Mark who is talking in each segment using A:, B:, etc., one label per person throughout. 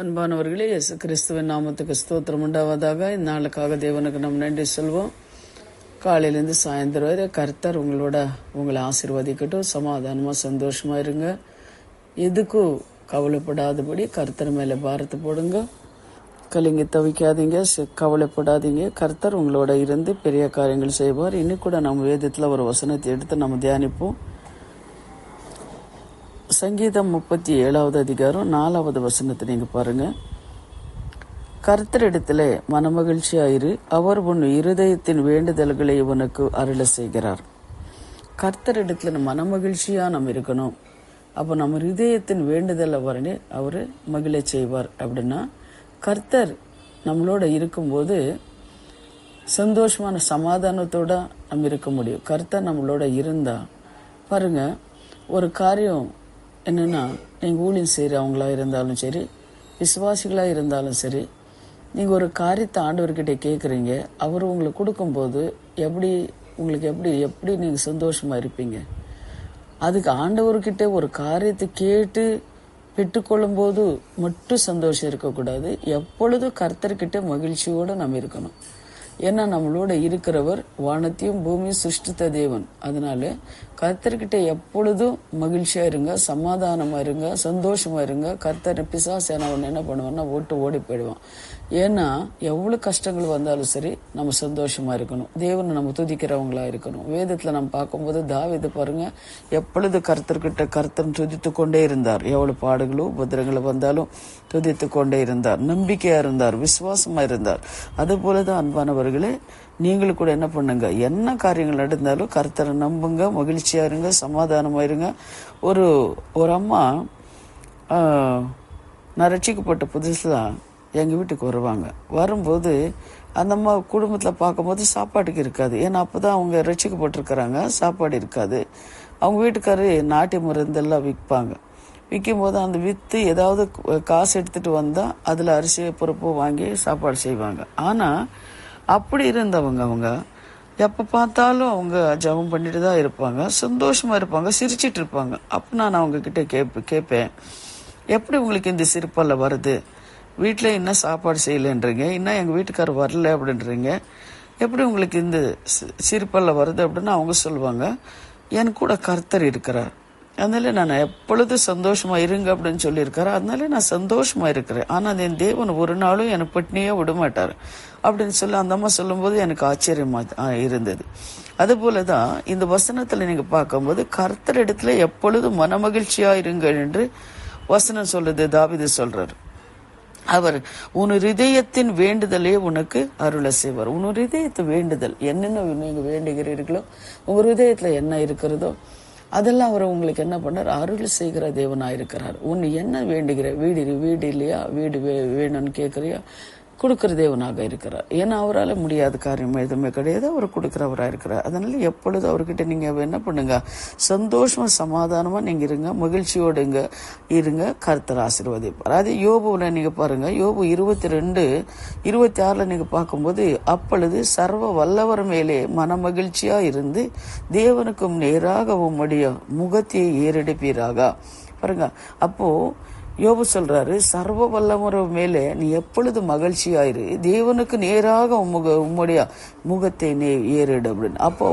A: அன்பானவர்களே, இயேசு கிறிஸ்துவின் நாமத்துக்கு ஸ்தோத்திரம் உண்டாவதாக. இந்நாளுக்காக தேவனுக்கு நம்ம நன்றி சொல்வோம். காலையிலேருந்து சாயந்தரம் வரை கர்த்தர் உங்களை ஆசீர்வதிக்கட்டும். சமாதானமாக சந்தோஷமாக இருங்க. எதுக்கும் கவலைப்படாதபடி கர்த்தர் மேலே பாரத்தை போடுங்க. கலிங்க தவிக்காதீங்க, கவலைப்படாதீங்க. கர்த்தர் உங்களோட இருந்து பெரிய காரியங்கள் செய்வார். இன்னும் கூட நம்ம வேதத்தில் ஒரு வசனத்தை எடுத்து நம்ம தியானிப்போம். சங்கீதம் 37வது அதிகாரம் 4வது வசனத்தை நீங்க பாருங்க. கர்த்தரிடத்திலே மனமகிழ்ச்சியாயிரு, அவர் உன் இருதயத்தின் வேண்டுதல்களை உனக்கு அருள செய்கிறார். கர்த்தரிடத்துல மனமகிழ்ச்சியா நம்ம இருக்கணும். அப்போ நம்ம இருதயத்தின் வேண்டுதலை வரனே அவரு மகிழ செய்வார். அப்படின்னா கர்த்தர் நம்மளோட இருக்கும்போது சந்தோஷமான சமாதானத்தோட நம்ம இருக்க முடியும். கர்த்தர் நம்மளோட இருந்தா பாருங்க, ஒரு காரியம் என்னன்னா, நீங்கள் ஊழியம் செய்கிறவங்களா இருந்தாலும் சரி, விசுவாசிகளாக இருந்தாலும் சரி, நீங்கள் ஒரு காரியத்தை ஆண்டவர்கிட்ட கேட்குறீங்க, அவர் உங்களுக்கு கொடுக்கும்போது உங்களுக்கு எப்படி நீங்கள் சந்தோஷமாக இருப்பீங்க. அதுக்கு ஆண்டவர்கிட்ட ஒரு காரியத்தை கேட்டு பெற்றுக்கொள்ளும் போது மட்டும் சந்தோஷம் இருக்கக்கூடாது. எப்பொழுதும் கர்த்தர்கிட்ட மகிழ்ச்சியோடு நம்ம இருக்கணும். ஏன்னா நம்மளோட இருக்கிறவர் வானத்தையும் பூமியும் சிருஷ்டித்த தேவன். அதனால கர்த்தர்கிட்ட எப்பொழுதும் மகிழ்ச்சியா இருங்க, சமாதானமா இருங்க, சந்தோஷமா இருங்க. கர்த்தர் பிசாசானவன் என்ன பண்ணுவான்னா ஓடி போயிடுவான். ஏன்னா எவ்வளவு கஷ்டங்கள் வந்தாலும் சரி நம்ம சந்தோஷமா இருக்கணும். தேவனை நம்ம துதிக்கிறவங்களா இருக்கணும். வேதத்துல நம்ம பார்க்கும்போது தாவீது பாருங்க, எப்பொழுது கர்த்தர் துதித்து கொண்டே இருந்தார். எவ்வளவு பாடுகளும் உபத்திரங்களும் வந்தாலும் துதித்து கொண்டே இருந்தார். நம்பிக்கையா இருந்தார், விசுவாசமா இருந்தார். அது போலதான் அன்பானவர்களே, நீங்களும் கூட என்ன பண்ணுங்க, என்ன காரியங்கள் நடந்தாலும் கர்த்தரை நம்புங்க, மகிழ்ச்சியா இருங்க, சமாதானமா இருங்க. ஒரு அம்மா நான் ரட்சிக்கப்பட்ட புதுசுல எங்க வீட்டுக்கு வரும்போது அந்த அம்மா குடும்பத்தில் பார்க்கும்போது சாப்பாட்டுக்கு இருக்காது. ஏன்னா அப்போதான் அவங்க ரட்சிக்கப்பட்டிருக்கிறாங்க, சாப்பாடு இருக்காது. அவங்க வீட்டுக்காரு நாட்டு மருந்தெல்லாம் விற்கும் போது அந்த விற்று ஏதாவது காசு எடுத்துட்டு வந்தா அதுல அரிசி பொறுப்பு வாங்கி சாப்பாடு செய்வாங்க. ஆனா அப்படி இருந்தவங்க அவங்க எப்ப பார்த்தாலும் அவங்க ஜெபம் பண்ணிட்டு தான் இருப்பாங்க, சந்தோஷமா இருப்பாங்க, சிரிச்சிட்டு இருப்பாங்க. அப்ப நான் அவங்க கிட்ட கேட்பேன், எப்படி உங்களுக்கு இந்த சிரிப்பல்ல வருது? வீட்டில் என்ன சாப்பாடு செய்யலன்றீங்க, இன்னும் எங்கள் வீட்டுக்காரர் வரல அப்படின்றீங்க, எப்படி உங்களுக்கு இந்த சிரிப்பல்ல வருது அப்படின்னு அவங்க சொல்லுவாங்க. என் கூட கர்த்தர் இருக்கிறார், அதனால நான் எப்பொழுதும் சந்தோஷமா இருங்க அப்படின்னு சொல்லியிருக்காரு. அதனால நான் சந்தோஷமா இருக்கிறேன். ஆனா என் தேவன் ஒரு நாளும் எனக்கு பட்னியே விட மாட்டாரு அப்படின்னு சொல்லி அந்த அம்மா சொல்லும் போது எனக்கு ஆச்சரியமா இருந்தது. அது போலதான் இந்த வசனத்துல நீங்க பார்க்கும்போது கர்த்தர் இடத்துல எப்பொழுதும் மனமகிழ்ச்சியா இருங்கள் என்று வசனம் சொல்லுது. தாவீது சொல்றாரு, அவர் உன் இதயத்தின் வேண்டுதலே உனக்கு அருள செய்வார். உன் இதயத்து வேண்டுதல் என்னென்ன நீங்க வேண்டுகிறீர்களோ, உங்க இதயத்துல என்ன இருக்கிறதோ அதெல்லாம் அவர் உங்களுக்கு என்ன பண்ணார், அருள் செய்கிற தேவனா இருக்கிறார். உன்னை என்ன வேண்டுகிற, வீடு இல்லையா, வீடு வேணும்னு கேட்கறியா, கொடுக்கிற தேவனாக இருக்கிறார். ஏன்னா அவரால் முடியாத காரியம் எதுவுமே கிடையாது, அவர் கொடுக்கிறவரா இருக்கிறார். அதனால எப்பொழுதும் அவர்கிட்ட நீங்க என்ன பண்ணுங்க, சந்தோஷமா சமாதானமா நீங்க இருங்க, மகிழ்ச்சியோடு இருங்க. கர்த்தர் ஆசீர்வதிப்பார். அதே யோபுல நீங்க பாருங்க, யோபு 22:26 நீங்க பார்க்கும்போது, அப்பொழுது சர்வ வல்லவர் மேலே மனமகிழ்ச்சியா இருந்து தேவனுக்கும் நேராக உம்முடைய முகத்தை ஏறெடுப்பீராக. பாருங்க, அப்போ யோபு சொல்றாரு, சர்வ வல்லவர் மேலே நீ எப்பொழுது மகிழ்ச்சியாயிரு, தேவனுக்கு நேராக உம்முடைய முகத்தை ஏறிடு அப்படின்னு. அப்போ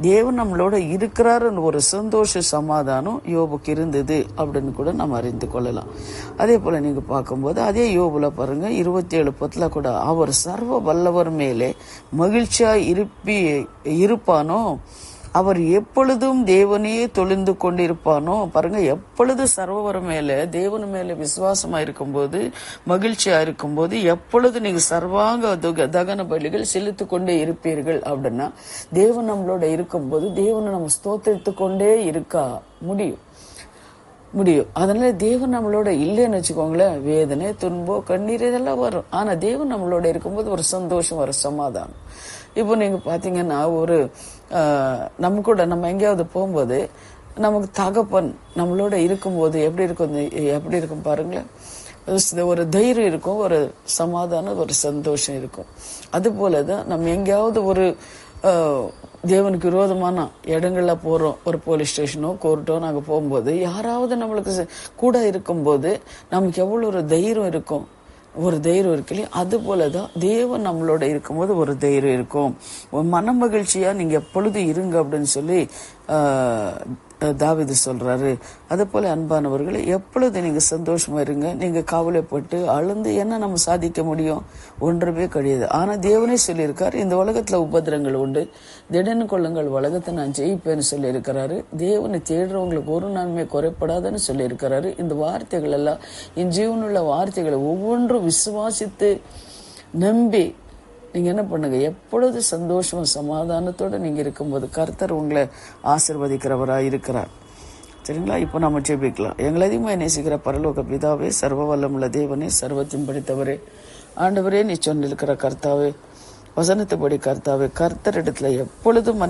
A: தேவன் நம்மளோட இருக்கிறாருன்னு ஒரு சந்தோஷ சமாதானம் யோபுக்கு இருந்தது அப்படின்னு கூட நம்ம அறிந்து கொள்ளலாம். அதே போல நீங்க பார்க்கும்போது அதே யோபுல பாருங்க 27:10 கூட, அவர் சர்வ வல்லவர் மேலே மகிழ்ச்சியா இருப்பானோ, அவர் எப்பொழுதும் தேவனையே தொழுந்து கொண்டிருப்பானோ. பாருங்க, எப்பொழுது சர்வவர் மேல தேவன் மேல விசுவாசமா இருக்கும்போது, மகிழ்ச்சியா இருக்கும்போது, எப்பொழுது நீங்க சர்வாங்க தகன பலிகள் செலுத்து கொண்டே இருப்பீர்கள் அப்படின்னா, தேவன் நம்மளோட இருக்கும்போது தேவனை நம்ம ஸ்தோத்திரித்து கொண்டே இருக்க முடியும். அதனால தேவன் நம்மளோட இல்லைன்னு வச்சுக்கோங்களேன், வேதனை, துன்பம், கண்ணீர் இதெல்லாம் வரும். ஆனா தேவன் நம்மளோட இருக்கும்போது ஒரு சந்தோஷம், ஒரு சமாதானம். இப்போ நீங்க பாத்தீங்கன்னா, நம்ம எங்கேயாவது போகும்போது நமக்கு தகப்பன் நம்மளோட இருக்கும்போது எப்படி இருக்கும் பாருங்களேன். ஒரு தைரியம் இருக்கும், ஒரு சமாதானம், ஒரு சந்தோஷம் இருக்கும். அது போலதான் நம்ம எங்கேயாவது தேவனுக்கு விரோதமான இடங்கள்ல போறோம், ஒரு போலீஸ் ஸ்டேஷனோ கோர்ட்டோ நாங்க போகும்போது யாராவது நம்மளுக்கு கூட இருக்கும்போது நமக்கு எவ்வளவு ஒரு தைரியம் இருக்கும், ஒரு தைரியம் இருக்கு இல்லையா? அது போலதான் தேவன் நம்மளோட இருக்கும்போது ஒரு தைரியம் இருக்கும். ஒரு மன மகிழ்ச்சியா நீங்க எப்பொழுது இருங்க அப்படின்னு சொல்லி தாவீது சொல்றாரு. அது போல அன்பானவர்களை எப்பொழுது நீங்க சந்தோஷமா இருங்க. நீங்க கவலைப்பட்டு அழுந்து என்ன நம்ம சாதிக்க முடியும்? ஒன்றுமே கிடையாது. ஆனா தேவனே சொல்லியிருக்காரு, இந்த உலகத்துல உபத்திரங்கள் உண்டு, திடன்னு கொள்ளுங்கள், உலகத்தை நான் ஜெயிப்பேன்னு சொல்லி இருக்கிறாரு. தேவனை தேடுறவங்களுக்கு ஒரு நன்மை குறைப்படாதுன்னு சொல்லி இருக்கிறாரு. இந்த வார்த்தைகள் எல்லாம் என் ஜீவனுள்ள வார்த்தைகளை ஒவ்வொன்றும் விசுவாசித்து நம்பி நீங்க என்ன பண்ணுங்க, எப்பொழுது சந்தோஷமா சமாதானத்தோட நீங்க இருக்கும்போது கர்த்தர் உங்களை ஆசிர்வதிக்கிறவரா இருக்கிறார். சரிங்களா? இப்போ நம்ம ஜெபிக்கலாம். எங்களை அதிகமாக நேசிக்கிற பரலோக பிதாவே, சர்வ வல்லமுள்ள தேவனே, சர்வத்தையும் படித்தவரே, ஆண்டவரே, நீ சொன்னிருக்கிற கர்த்தாவே, வசனத்துப்படி கர்த்தாவே, கர்த்தரிடத்துல எப்பொழுதும்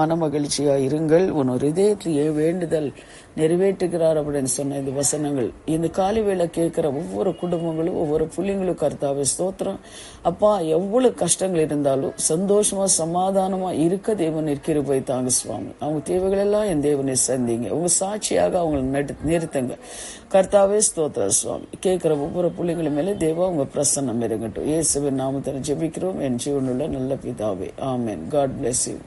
A: மன மகிழ்ச்சியா இருங்கள், உன் இதயத்திலேயே வேண்டுதல் நிறைவேற்றுகிறார் அப்படின்னு சொன்ன இந்த வசனங்கள் இந்த காலை வேளை கேட்கிற ஒவ்வொரு குடும்பங்களும் ஒவ்வொரு பிள்ளைங்களும் கர்த்தாவே ஸ்தோத்திரம். அப்பா, எவ்வளவு கஷ்டங்கள் இருந்தாலும் சந்தோஷமா சமாதானமா இருக்க தேவன் கிருபை தாங்க சுவாமி. அவங்க தேவைகள் எல்லாம் என் தேவனை சந்திங்க, உங்க சாட்சியாக அவங்களை நிறுத்துங்க கர்த்தாவே. ஸ்தோத்திர சுவாமி. கேட்கிற ஒவ்வொரு பிள்ளைங்களும் மேலே தேவா உங்க பிரசன்னம் இருங்கட்டும். இயேசுவின் நாமத்தில் ஜெபிக்கிறோம் என் ஜீவனுள்ள நல்ல பிதாவே. ஆமென். God bless you.